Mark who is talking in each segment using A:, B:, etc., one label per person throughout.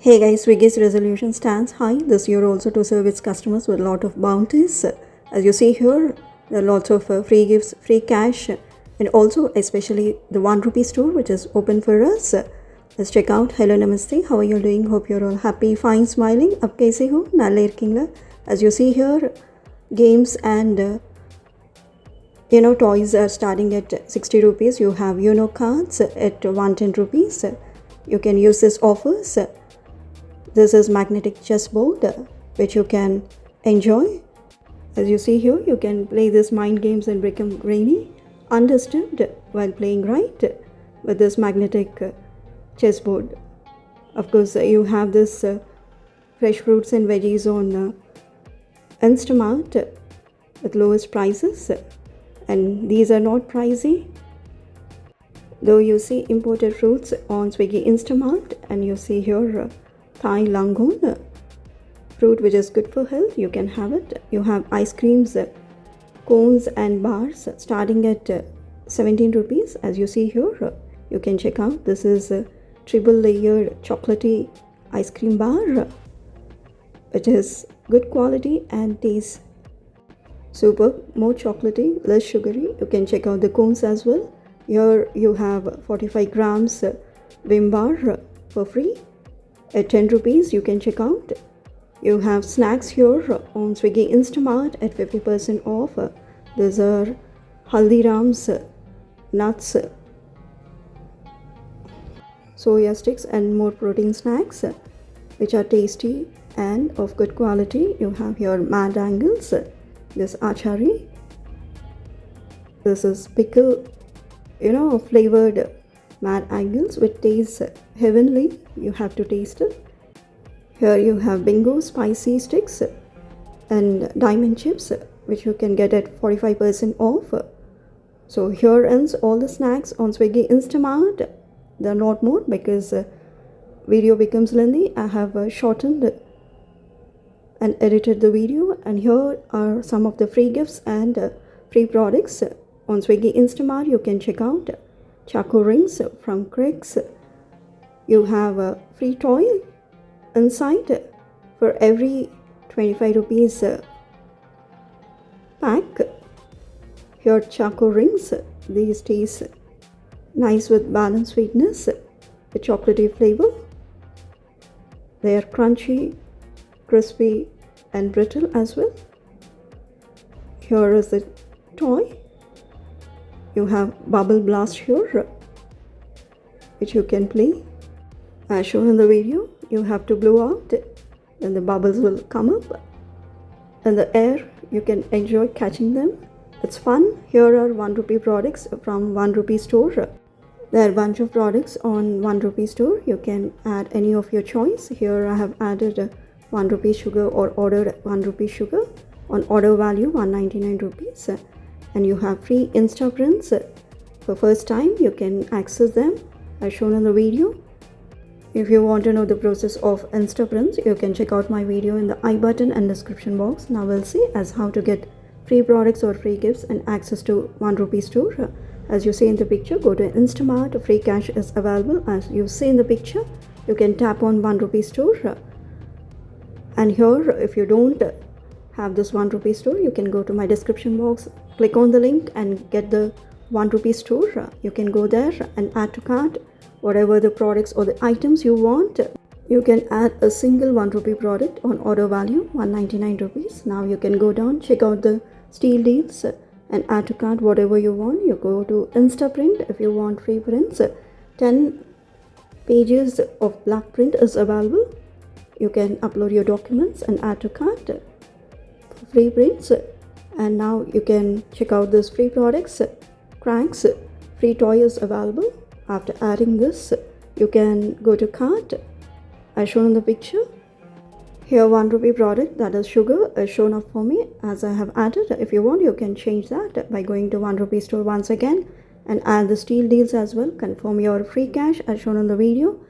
A: Hey guys, Swiggy's resolution stands high this year also to serve its customers with a lot of bounties. As you see here, there are lots of free gifts, free cash, and also especially the 1 rupee store which is open for us. Let's check out. Hello, Namaste. How are you doing? Hope you're all happy, fine, smiling. Ab kaise ho? Nalle irkingla. As you see here, games and toys are starting at 60 rupees. You have cards at 110 rupees. You can use this offers. This is magnetic chessboard which you can enjoy. As you see here, you can play this mind games and become brainy, understood while playing right with this magnetic chessboard. Of course, you have this fresh fruits and veggies on Instamart with lowest prices, and these are not pricey. Though you see imported fruits on Swiggy Instamart, and you see here Thai langoon fruit which is good for health, you can have it. You have ice creams, cones and bars starting at 17 rupees. As you see here, you can check out. This is a triple layered chocolatey ice cream bar which is good quality and tastes super, more chocolatey, less sugary. You can check out the cones as well. Here you have 45 grams Vim bar for free at 10 rupees. You can check out. You have snacks here on Swiggy Instamart at 50% off. These are Haldiram's nuts, soya sticks and more protein snacks which are tasty and of good quality. You have here mad angles, this achari. This is pickle, flavored mad angles which tastes heavenly. You have to taste it. Here you have bingo spicy sticks and diamond chips which you can get at 45% off. So here ends all the snacks on Swiggy Instamart. There are not more because video becomes lengthy. I have shortened and edited the video, and here are some of the free gifts and free products on Swiggy Instamart. You can check out Chaco rings from Cricks. You have a free toy inside for every 25 rupees pack. Here Chaco rings. These taste nice with balanced sweetness, the chocolatey flavor. They are crunchy, crispy and brittle as well. Here is the toy. You have bubble blast here which you can play. As shown in the video, you have to blow out, then the bubbles will come up in the air. You can enjoy catching them. It's fun. Here are 1 rupee products from 1 rupee store. There are a bunch of products on 1 rupee store. You can add any of your choice. Here I have added 1 rupee sugar or ordered 1 rupee sugar on order value 199 rupees. And you have free Insta prints. For first time, you can access them as shown in the video. If you want to know the process of Insta prints, you can check out my video in the I button and description box. Now we'll see as how to get free products or free gifts and access to 1 rupee store. As you see in the picture, go to Instamart. Free cash is available. As you see in the picture, you can tap on 1 rupee store. And here, if you don't have this 1 rupee store, you can go to my description box, click on the link and get the 1 rupee store. You can go there and add to cart whatever the products or the items you want. You can add a single 1 rupee product on order value 199 rupees. Now you can go down, check out the steal deals and add to cart whatever you want. You go to Insta print if you want free prints. 10 pages of black print is available. You can upload your documents and add to cart for free prints. And now you can check out this free products. Cranks, free toy is available. After adding this, you can go to cart as shown in the picture. Here 1 rupee product, that is sugar, is shown up for me as I have added. If you want, you can change that by going to 1 rupee store once again and add the steal deals as well. Confirm your free cash as shown in the video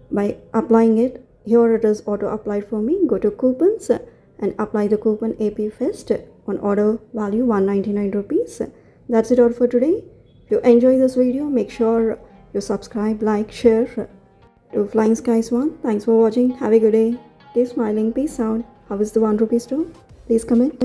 A: by applying it. Here it is auto applied for me. Go to coupons and apply the coupon AP Fest on order value 199 rupees. That's it all for today. If you enjoy this video, make sure you subscribe, like, share to Flying Skies one. Thanks for watching. Have a good day. Keep smiling. Peace out. How is the 1 rupee store? Please comment.